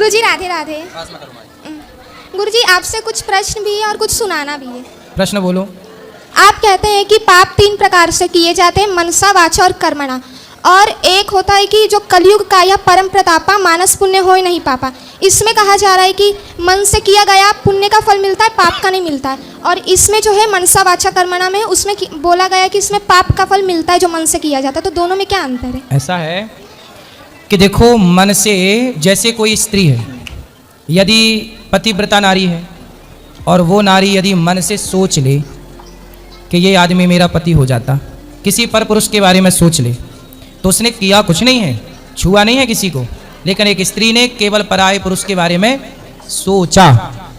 गुरुजी राधे राधे। गुरुजी आपसे कुछ प्रश्न भी है और कुछ सुनाना भी है। प्रश्न बोलो। आप कहते हैं कि पाप 3 प्रकार से किए जाते हैं, मनसा, वाचा और कर्मणा। और एक होता है कि जो कलयुग का यह परम प्रतापा मानस पुण्य हो ही नहीं पापा। इसमें कहा जा रहा है कि मन से किया गया पुण्य का फल मिलता है, पाप का नहीं मिलता है। और इसमें जो है मनसा, वाचा, कर्मणा में उसमें बोला गया है कि इसमें पाप का फल मिलता है जो मन से किया जाता है। तो दोनों में क्या अंतर है? ऐसा है कि देखो, मन से जैसे कोई स्त्री है, यदि पतिव्रता नारी है और वो नारी यदि मन से सोच ले कि ये आदमी मेरा पति हो जाता, किसी पर पुरुष के बारे में सोच ले, तो उसने किया कुछ नहीं है, छुआ नहीं है किसी को, लेकिन एक स्त्री ने केवल पराये पुरुष के बारे में सोचा।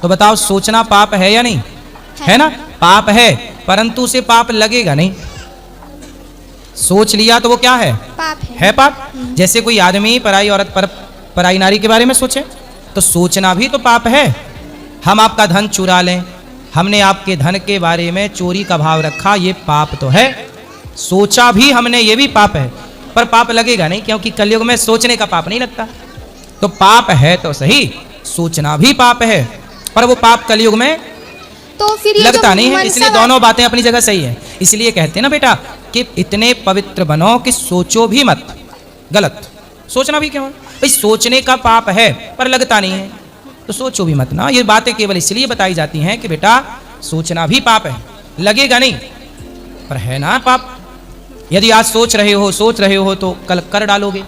तो बताओ, सोचना पाप है या नहीं? है ना, पाप है, परंतु उसे पाप लगेगा नहीं। सोच लिया तो वो क्या है? पाप है पाप। जैसे कोई आदमी पराई औरत पर, पराई नारी के बारे में सोचे, तो सोचना भी तो पाप है। हम आपका धन चुरा लें, हमने आपके धन के बारे में चोरी का भाव रखा, ये पाप तो है। सोचा भी हमने, ये भी पाप है, पर पाप लगेगा नहीं, क्योंकि कलयुग में सोचने का पाप नहीं लगता। तो पाप है तो सही, सोचना भी पाप है, पर वो पाप कलयुग में तो फिर ये लगता नहीं है। इसलिए दोनों बातें अपनी जगह सही है। इसलिए कहते हैं ना बेटा कि इतने पवित्र बनो कि सोचो भी मत। गलत सोचना भी क्यों है भाई? सोचने का पाप है पर लगता नहीं है, तो सोचो भी मत ना। ये बातें केवल इसलिए बताई जाती हैं कि बेटा सोचना भी पाप है, लगेगा नहीं पर है ना पाप। यदि आज सोच रहे हो तो कल कर डालोगे,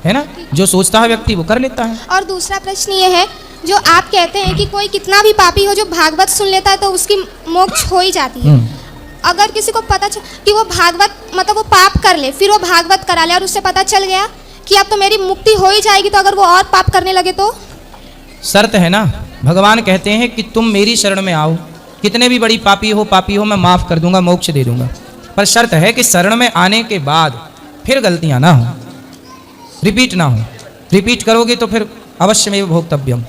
है ना। जो सोचता है व्यक्ति वो कर लेता है। और दूसरा प्रश्न ये है, जो आप कहते हैं कि कोई कितना भी पापी हो जो भागवत सुन लेता है तो उसकी मोक्ष हो ही जाती है। अगर किसी को पता चल कि वो भागवत मतलब वो पाप कर ले, फिर वो भागवत करा ले और उससे पता चल गया कि अब तो मेरी मुक्ति हो ही जाएगी, तो अगर वो और पाप करने लगे तो? शर्त है ना, भगवान कहते हैं कि तुम मेरी शरण में आओ, कितने भी बड़ी पापी हो मैं माफ कर दूंगा, मोक्ष दे दूंगा। पर शर्त है कि शरण में आने के बाद फिर गलतियां ना हो, रिपीट ना हो। रिपीट करोगे तो फिर अवश्य में भोक्तव्यम।